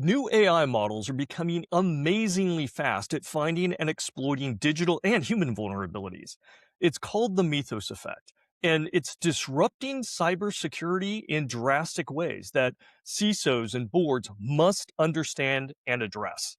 New AI models are becoming amazingly fast at finding and exploiting digital and human vulnerabilities. It's called the Mythos effect, and it's disrupting cybersecurity in drastic ways that CISOs and boards must understand and address.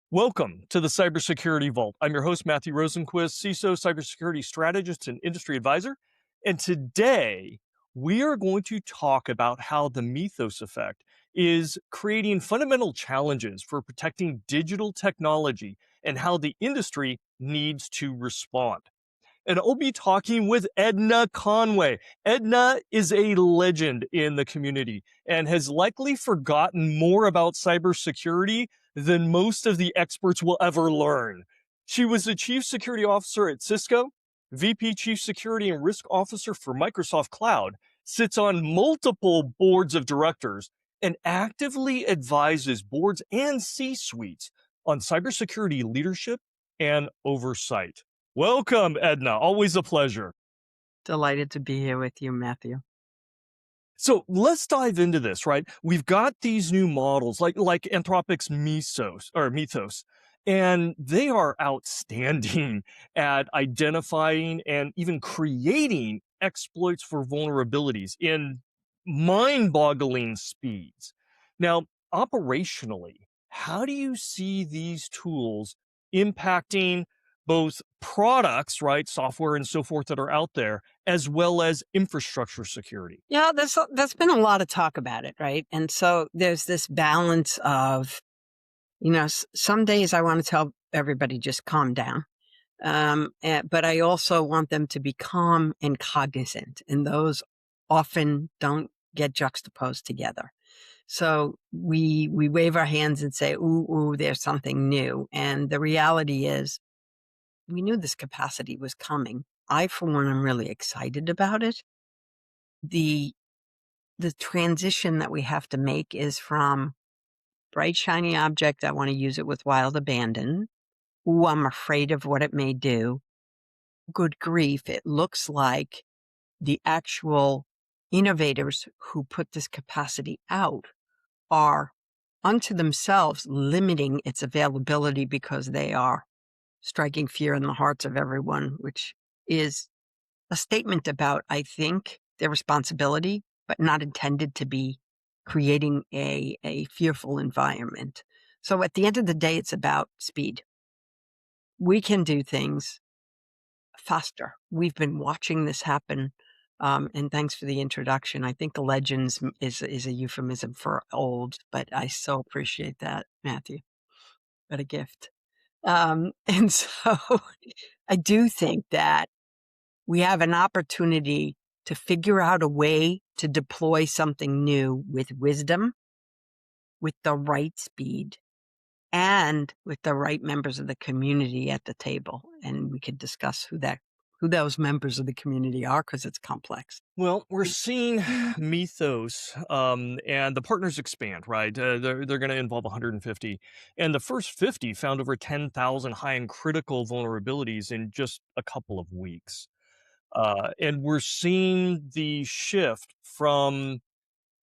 Welcome to the Cybersecurity Vault. I'm your host, Matthew Rosenquist, CISO, cybersecurity strategist, and industry advisor. And today, we are going to talk about how the Mythos effect is creating fundamental challenges for protecting digital technology and how the industry needs to respond. And I'll be talking with Edna Conway. Edna is a legend in the community and has likely forgotten more about cybersecurity than most of the experts will ever learn. She was the Chief Security Officer at Cisco, VP Chief Security and Risk Officer for Microsoft Cloud, sits on multiple boards of directors, and actively advises boards and C-suites on cybersecurity leadership and oversight. Welcome, Edna. Always a pleasure. Delighted to be here with you, Matthew. So let's dive into this, right? We've got these new models like Anthropic's Mythos, and they are outstanding at identifying and even creating exploits for vulnerabilities in mind-boggling speeds. Now, operationally, how do you see these tools impacting both products, right, software and so forth that are out there, as well as infrastructure security? Yeah, there's been a lot of talk about it, right? And so there's this balance of, some days I want to tell everybody just calm down. But I also want them to be calm and cognizant, and those often don't get juxtaposed together. So we wave our hands and say, ooh, there's something new. And the reality is we knew this capacity was coming. I, for one, am really excited about it. The transition that we have to make is from bright, shiny object, I want to use it with wild abandon. Ooh, I'm afraid of what it may do. Good grief, it looks like the actual innovators who put this capacity out are unto themselves limiting its availability because they are striking fear in the hearts of everyone, which is a statement about, I think, their responsibility, but not intended to be creating a fearful environment. So at the end of the day, it's about speed. We can do things faster. We've been watching this happen. And thanks for the introduction. I think the legends is a euphemism for old, but I so appreciate that, Matthew. What a gift. And so I do think that we have an opportunity to figure out a way to deploy something new with wisdom, with the right speed, and with the right members of the community at the table. And we could discuss who those members of the community are, because it's complex. Well, we're seeing Mythos and the partners expand, right? They're going to involve 150. And the first 50 found over 10,000 high and critical vulnerabilities in just a couple of weeks. And we're seeing the shift from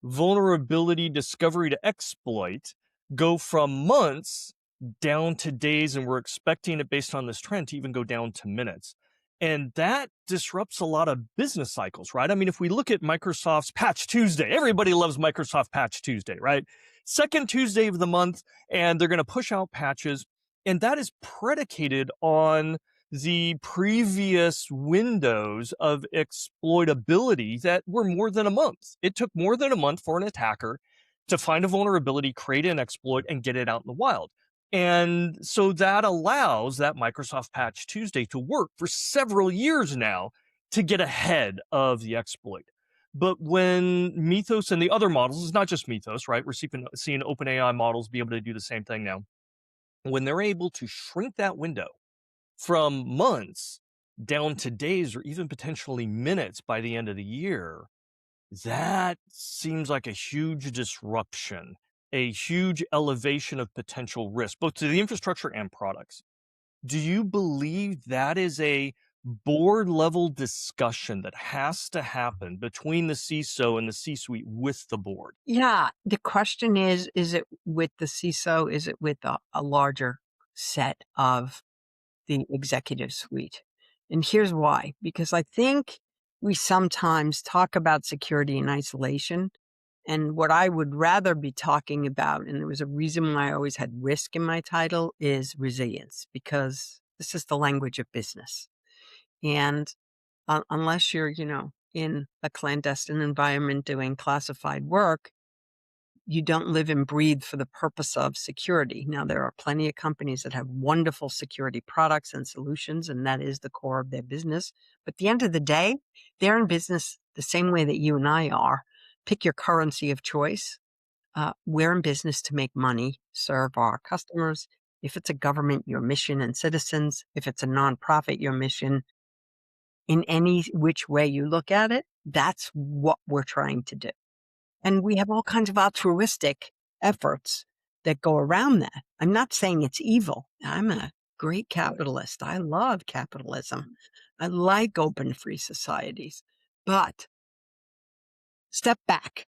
vulnerability discovery to exploit go from months down to days, and we're expecting it based on this trend to even go down to minutes. And that disrupts a lot of business cycles, right? I mean, if we look at Microsoft's Patch Tuesday, everybody loves Microsoft Patch Tuesday, right? Second Tuesday of the month, and they're going to push out patches. And that is predicated on the previous windows of exploitability that were more than a month. It took more than a month for an attacker to find a vulnerability, create an exploit, and get it out in the wild. And so that allows that Microsoft Patch Tuesday to work for several years now to get ahead of the exploit. But when Mythos and the other models, it's not just Mythos, right? We're seeing OpenAI models be able to do the same thing now. When they're able to shrink that window from months down to days or even potentially minutes by the end of the year, that seems like a huge disruption, a huge elevation of potential risk, both to the infrastructure and products. Do you believe that is a board level discussion that has to happen between the CISO and the C-suite with the board? Yeah, the question is it with the CISO? Is it with a larger set of the executive suite? And here's why, because I think we sometimes talk about security in isolation. And what I would rather be talking about, and there was a reason why I always had risk in my title, is resilience, because this is the language of business. And unless you're, in a clandestine environment doing classified work, you don't live and breathe for the purpose of security. Now, there are plenty of companies that have wonderful security products and solutions, and that is the core of their business. But at the end of the day, they're in business the same way that you and I are. Pick your currency of choice. We're in business to make money, serve our customers. If it's a government, your mission and citizens. If it's a nonprofit, your mission. In any which way you look at it, that's what we're trying to do. And we have all kinds of altruistic efforts that go around that. I'm not saying it's evil. I'm a great capitalist. I love capitalism. I like open free societies. But step back.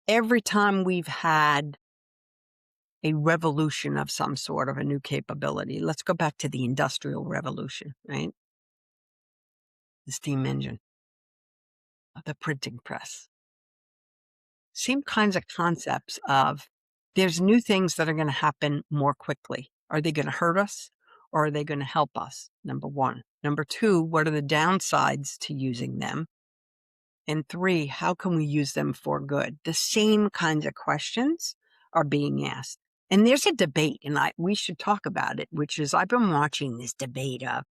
Every time we've had a revolution of some sort of a new capability, let's go back to the Industrial Revolution, right? The steam engine, the printing press. Same kinds of concepts of there's new things that are going to happen more quickly. Are they going to hurt us or are they going to help us? Number one. Number two, what are the downsides to using them? And three, how can we use them for good? The same kinds of questions are being asked. And there's a debate, and we should talk about it, which is I've been watching this debate of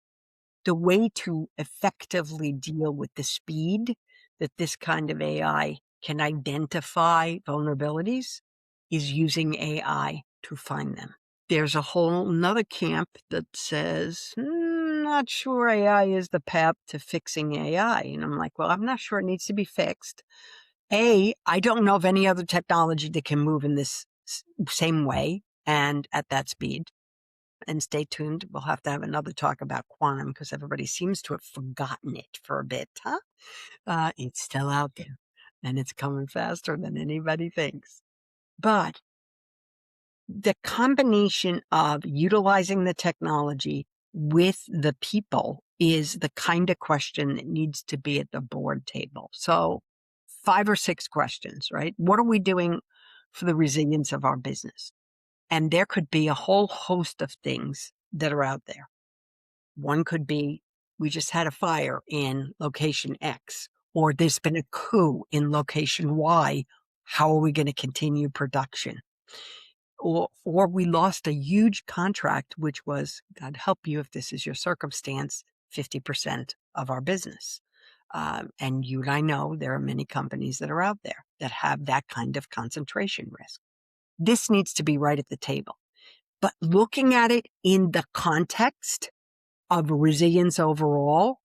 the way to effectively deal with the speed that this kind of AI can identify vulnerabilities is using AI to find them. There's a whole another camp that says, not sure AI is the path to fixing AI. And I'm like, well, I'm not sure it needs to be fixed. I don't know of any other technology that can move in this same way and at that speed. And stay tuned. We'll have to have another talk about quantum because everybody seems to have forgotten it for a bit, huh? It's still out there and it's coming faster than anybody thinks. But the combination of utilizing the technology with the people is the kind of question that needs to be at the board table. So 5 or 6 questions, right? What are we doing for the resilience of our business? And there could be a whole host of things that are out there. One could be, we just had a fire in location X, or there's been a coup in location Y. How are we going to continue production? Or we lost a huge contract, which was, God help you if this is your circumstance, 50% of our business. And you and I know there are many companies that are out there that have that kind of concentration risk. This needs to be right at the table. But looking at it in the context of resilience overall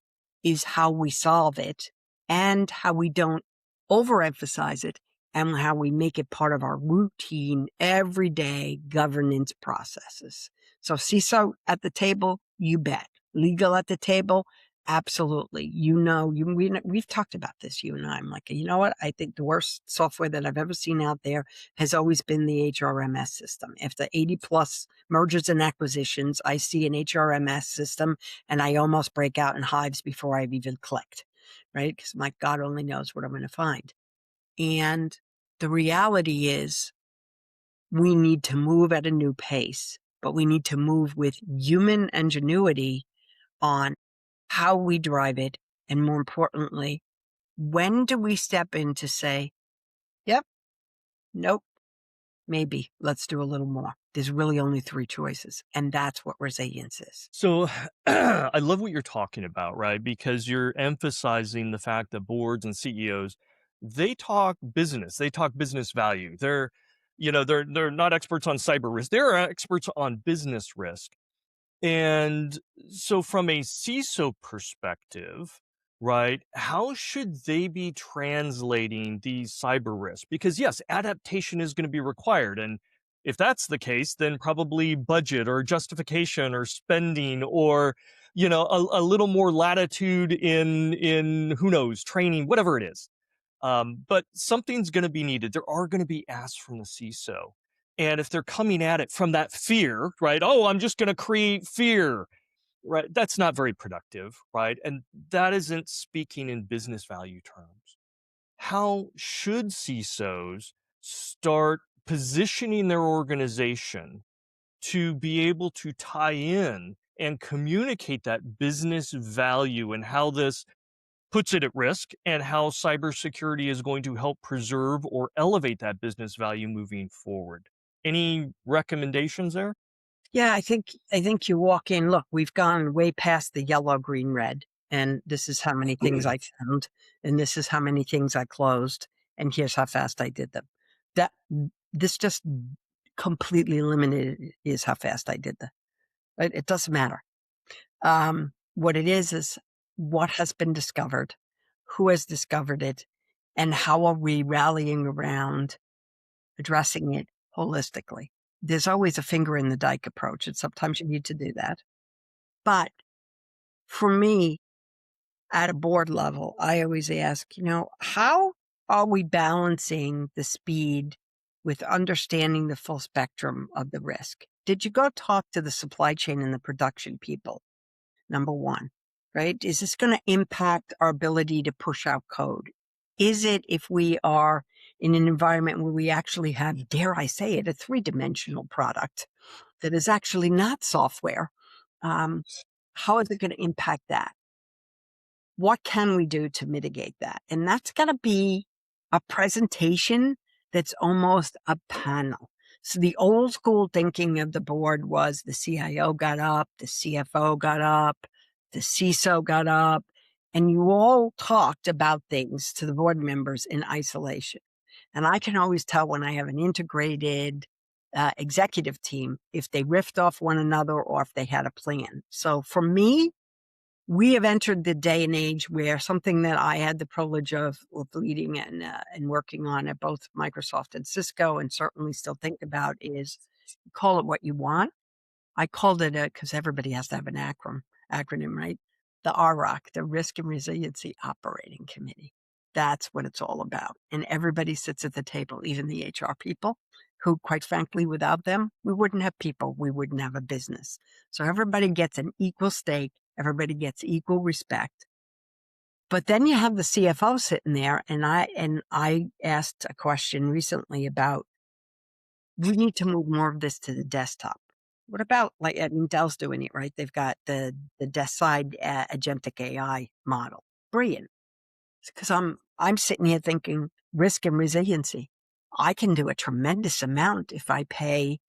is how we solve it and how we don't overemphasize it and how we make it part of our routine, everyday governance processes. So CISO at the table, you bet. Legal at the table, absolutely. We've talked about this, you and I. I'm like, you know what? I think the worst software that I've ever seen out there has always been the HRMS system. After 80 plus mergers and acquisitions, I see an HRMS system and I almost break out in hives before I've even clicked, right? Because my God only knows what I'm going to find. And the reality is we need to move at a new pace, but we need to move with human ingenuity on how we drive it. And more importantly, when do we step in to say, yep, nope, maybe let's do a little more. There's really only 3 choices. And that's what resilience is. So I love what you're talking about, right? Because you're emphasizing the fact that boards and CEOs, they talk business value. They're not experts on cyber risk. They're experts on business risk. And so from a CISO perspective, right, how should they be translating these cyber risks? Because yes, adaptation is going to be required. And if that's the case, then probably budget or justification or spending or a little more latitude in who knows, training, whatever it is. But something's going to be needed. There are going to be asks from the CISO. And if they're coming at it from that fear, right? Oh, I'm just going to create fear, right? That's not very productive, right? And that isn't speaking in business value terms. How should CISOs start positioning their organization to be able to tie in and communicate that business value and how this puts it at risk and how cybersecurity is going to help preserve or elevate that business value moving forward? Any recommendations there? Yeah, I think you walk in, look, we've gone way past the yellow, green, red, and this is how many things I found, and this is how many things I closed, and here's how fast I did them. That this just completely eliminated is how fast I did them. Right? It doesn't matter. What it is what has been discovered, who has discovered it, and how are we rallying around addressing it holistically. There's always a finger in the dike approach, and sometimes you need to do that. But for me, at a board level, I always ask, how are we balancing the speed with understanding the full spectrum of the risk? Did you go talk to the supply chain and the production people? Number one, right? Is this going to impact our ability to push out code? Is it if we are in an environment where we actually have, dare I say it, a three-dimensional product that is actually not software? How is it going to impact that? What can we do to mitigate that? And that's going to be a presentation that's almost a panel. So the old school thinking of the board was the CIO got up, the CFO got up, the CISO got up, and you all talked about things to the board members in isolation. And I can always tell when I have an integrated executive team if they riffed off one another or if they had a plan. So for me, we have entered the day and age where something that I had the privilege of leading and working on at both Microsoft and Cisco, and certainly still think about, is call it what you want. I called it because everybody has to have an acronym, right? The RROC, the Risk and Resiliency Operating Committee. That's what it's all about. And everybody sits at the table, even the HR people, who, quite frankly, without them, we wouldn't have people, we wouldn't have a business. So everybody gets an equal stake, everybody gets equal respect. But then you have the CFO sitting there, and I asked a question recently about, we need to move more of this to the desktop. What about, Dell's doing it, right? They've got the desk side agentic AI model. Brilliant. Because I'm sitting here thinking risk and resiliency. I can do a tremendous amount if I pay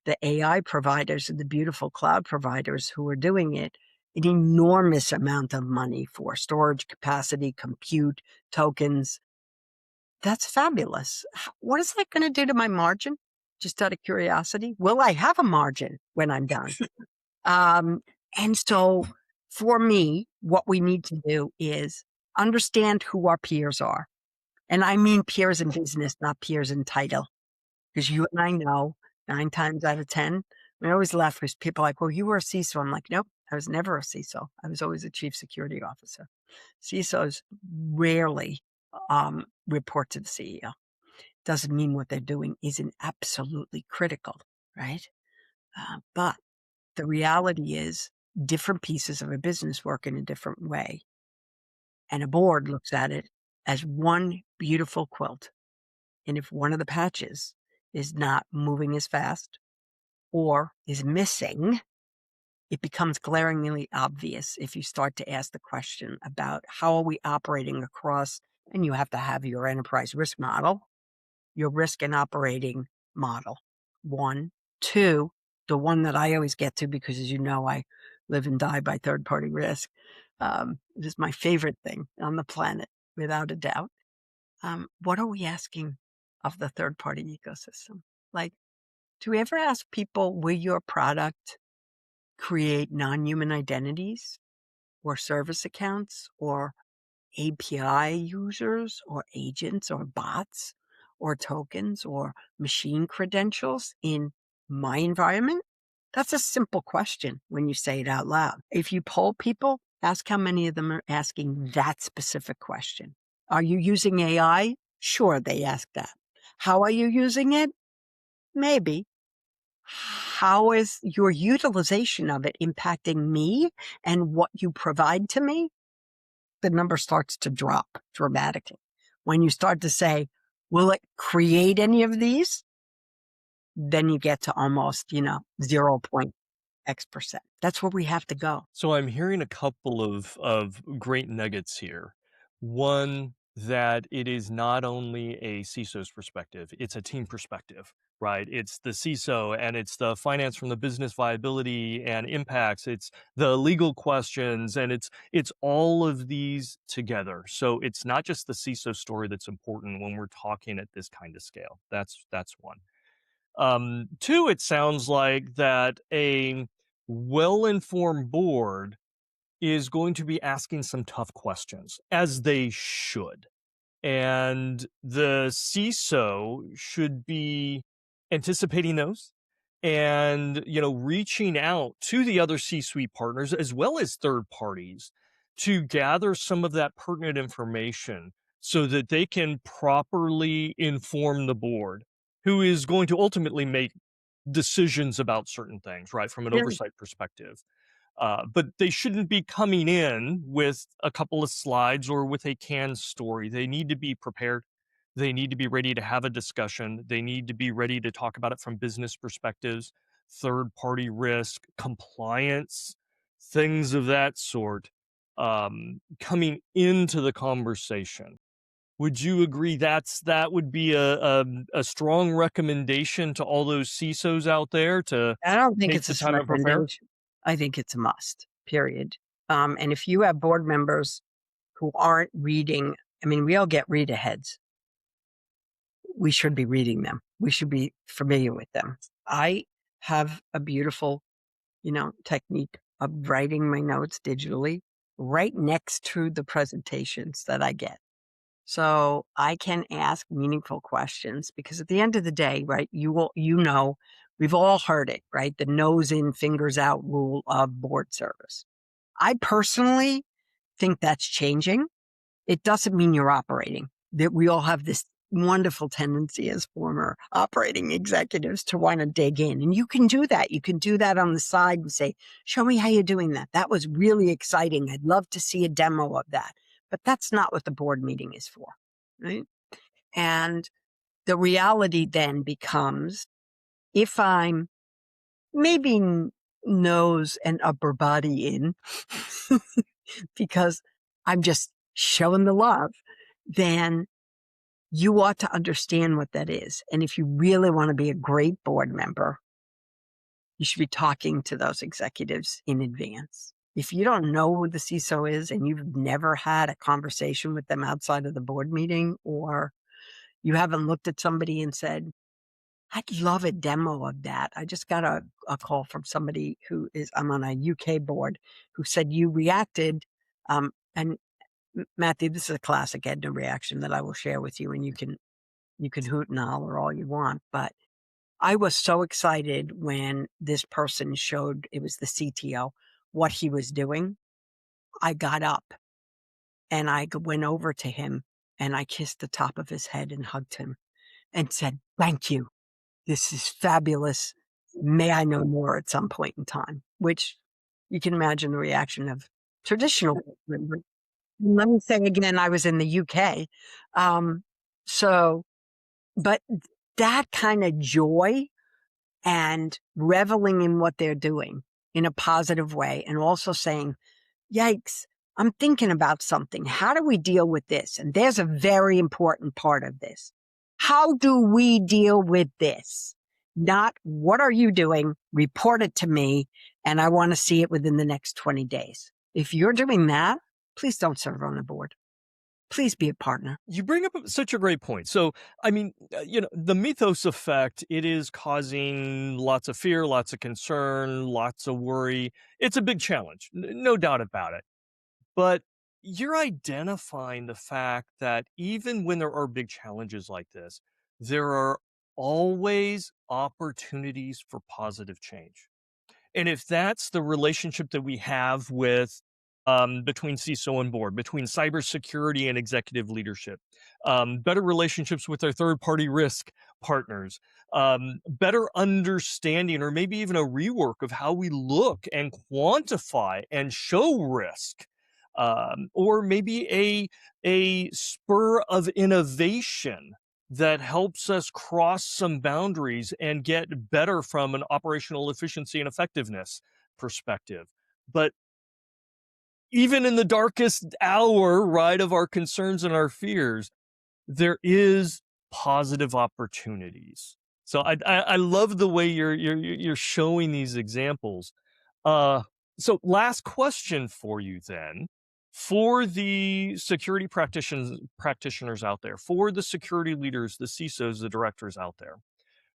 the AI providers and the beautiful cloud providers who are doing it an enormous amount of money for storage capacity, compute, tokens. That's fabulous. What is that going to do to my margin? Just out of curiosity, will I have a margin when I'm done? And so for me, what we need to do is understand who our peers are. And I mean peers in business, not peers in title. Because you and I know 9 times out of 10, I always laugh because people are like, well, you were a CISO. I'm like, nope, I was never a CISO. I was always a chief security officer. CISOs rarely report to the CEO. Doesn't mean what they're doing isn't absolutely critical, right? But the reality is different pieces of a business work in a different way. And a board looks at it as one beautiful quilt. And if one of the patches is not moving as fast or is missing, it becomes glaringly obvious if you start to ask the question about how are we operating across, and you have to have your enterprise risk model, your risk and operating model. 1, 2, the one that I always get to, because as you know, I live and die by third-party risk. It is my favorite thing on the planet, without a doubt. What are we asking of the third-party ecosystem? Like, do we ever ask people, will your product create non-human identities or service accounts or API users or agents or bots or tokens or machine credentials in my environment? That's a simple question when you say it out loud. If you poll people, ask how many of them are asking that specific question. Are you using AI? Sure, they ask that. How are you using it? Maybe. How is your utilization of it impacting me and what you provide to me? The number starts to drop dramatically. When you start to say, will it create any of these? Then you get to almost, 0 point X percent. That's where we have to go. So I'm hearing a couple of great nuggets here. One, that it is not only a CISO's perspective, it's a team perspective, right? It's the CISO and it's the finance from the business viability and impacts, it's the legal questions, and it's all of these together. So it's not just the CISO story that's important when we're talking at this kind of scale. That's one. Two, it sounds like that a well-informed board is going to be asking some tough questions, as they should. And the CISO should be anticipating those and, reaching out to the other C-suite partners as well as third parties to gather some of that pertinent information so that they can properly inform the board, who is going to ultimately make decisions about certain things, right, from an Yeah. oversight perspective. But they shouldn't be coming in with a couple of slides or with a canned story. They need to be prepared. They need to be ready to have a discussion. They need to be ready to talk about it from business perspectives, third party risk, compliance, things of that sort, coming into the conversation. Would you agree that would be a strong recommendation to all those CISOs out there to I don't think take it's the a time to prepare? recommendation. I think it's a must, period. And if you have board members who aren't reading, I mean, we all get read aheads. We should be reading them. We should be familiar with them. I have a beautiful, technique of writing my notes digitally right next to the presentations that I get. So I can ask meaningful questions because at the end of the day, right, we've all heard it, right? The nose in, fingers out rule of board service. I personally think that's changing. It doesn't mean you're operating, that we all have this wonderful tendency as former operating executives to want to dig in. And you can do that. You can do that on the side and say, show me how you're doing that. That was really exciting. I'd love to see a demo of that. But that's not what the board meeting is for, right? And the reality then becomes if I'm maybe nose and upper body in because I'm just showing the love, then you ought to understand what that is. And if you really want to be a great board member, you should be talking to those executives in advance. If you don't know who the CISO is and you've never had a conversation with them outside of the board meeting, or you haven't looked at somebody and said, I'd love a demo of that. I just got a call from somebody I'm on a UK board, who said you reacted. And Matthew, this is a classic Edna reaction that I will share with you, and you can hoot and holler all you want. But I was so excited when this person showed, it was the CTO, what he was doing. I got up and I went over to him and I kissed the top of his head and hugged him and said, thank you. This is fabulous. May I know more at some point in time? Which you can imagine the reaction of traditional members. Let me say again, I was in the UK. Um, so, but that kind of joy and reveling in what they're doing in a positive way, and also saying, yikes, I'm thinking about something. How do we deal with this? And there's a very important part of this. How do we deal with this? Not what are you doing? Report it to me, and I want to see it within the next 20 days. If you're doing that, please don't serve on the board. Please be a partner. You bring up such a great point. So, I mean, the Mythos effect, it is causing lots of fear, lots of concern, lots of worry. It's a big challenge, no doubt about it. But you're identifying the fact that even when there are big challenges like this, there are always opportunities for positive change. And if that's the relationship that we have with between CISO and board, between cybersecurity and executive leadership, better relationships with our third party risk partners, better understanding, or maybe even a rework of how we look and quantify and show risk, or maybe a spur of innovation that helps us cross some boundaries and get better from an operational efficiency and effectiveness perspective. But even in the darkest hour, right, of our concerns and our fears, there is positive opportunities. So I love the way you're showing these examples. Uh, so last question for you then, for the security practitioners out there, for the security leaders, the CISOs, the directors out there,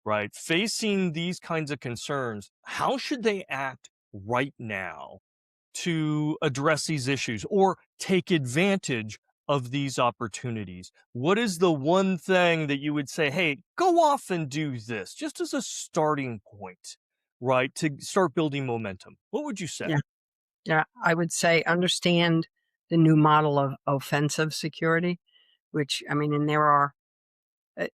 right, facing these kinds of concerns, how should they act right now to address these issues or take advantage of these opportunities? What is the one thing that you would say, hey, go off and do this just as a starting point, right? To start building momentum. What would you say? Yeah. Yeah. I would say understand the new model of offensive security, which, I mean, and there are,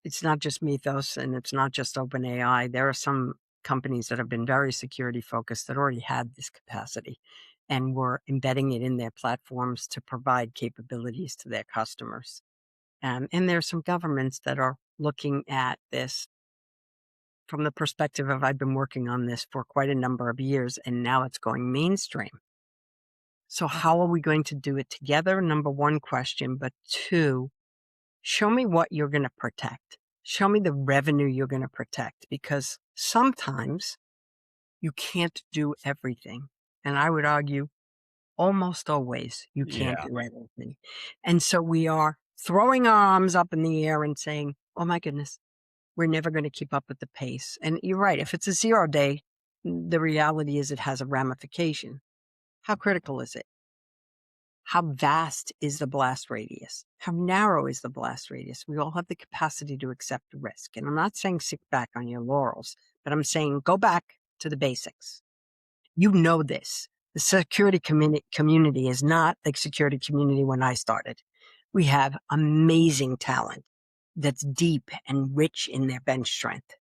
it's not just Mythos and it's not just OpenAI. There are some companies that have been very security focused that already had this capacity and were embedding it in their platforms to provide capabilities to their customers. And there are some governments that are looking at this from the perspective of I've been working on this for quite a number of years and now it's going mainstream. So, how are we going to do it together? Number one question. But two, show me what you're going to protect. Show me the revenue you're going to protect because sometimes you can't do everything. And I would argue almost always you can't Yeah. do everything. And so we are throwing our arms up in the air and saying, oh my goodness, we're never going to keep up with the pace. And you're right. If it's a 0 day, the reality is it has a ramification. How critical is it? How vast is the blast radius? How narrow is the blast radius? We all have the capacity to accept risk. And I'm not saying sit back on your laurels, but I'm saying go back to the basics. You know this. The security community is not the security community when I started. We have amazing talent that's deep and rich in their bench strength.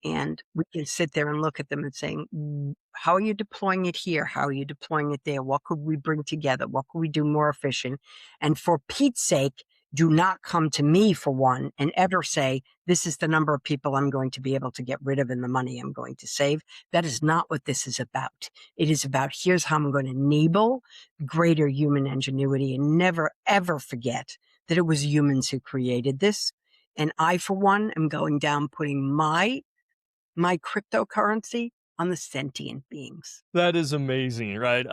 And we can sit there and look at them and saying, how are you deploying it here? How are you deploying it there? What could we bring together? What could we do more efficient? And for Pete's sake, do not come to me for one and ever say, this is the number of people I'm going to be able to get rid of and the money I'm going to save. That is not what this is about. It is about here's how I'm going to enable greater human ingenuity and never, ever forget that it was humans who created this. And I, for one, am going down putting my cryptocurrency on the sentient beings. That is amazing, right?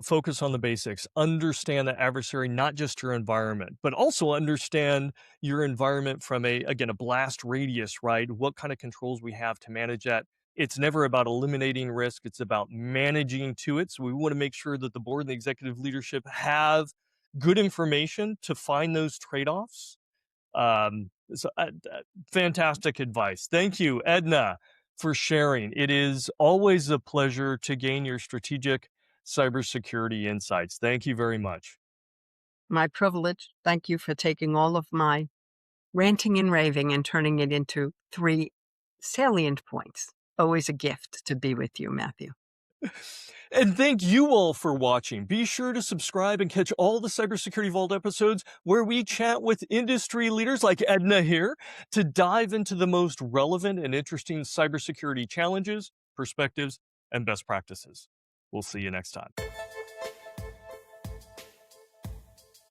Focus on the basics. Understand the adversary, not just your environment, but also understand your environment from a blast radius, right? What kind of controls we have to manage that. It's never about eliminating risk. It's about managing to it. So we want to make sure that the board and the executive leadership have good information to find those trade-offs. Fantastic advice. Thank you, Edna, for sharing. It is always a pleasure to gain your strategic cybersecurity insights. Thank you very much. My privilege. Thank you for taking all of my ranting and raving and turning it into 3 salient points. Always a gift to be with you, Matthew. And thank you all for watching. Be sure to subscribe and catch all the Cybersecurity Vault episodes where we chat with industry leaders like Edna here to dive into the most relevant and interesting cybersecurity challenges, perspectives, and best practices. We'll see you next time.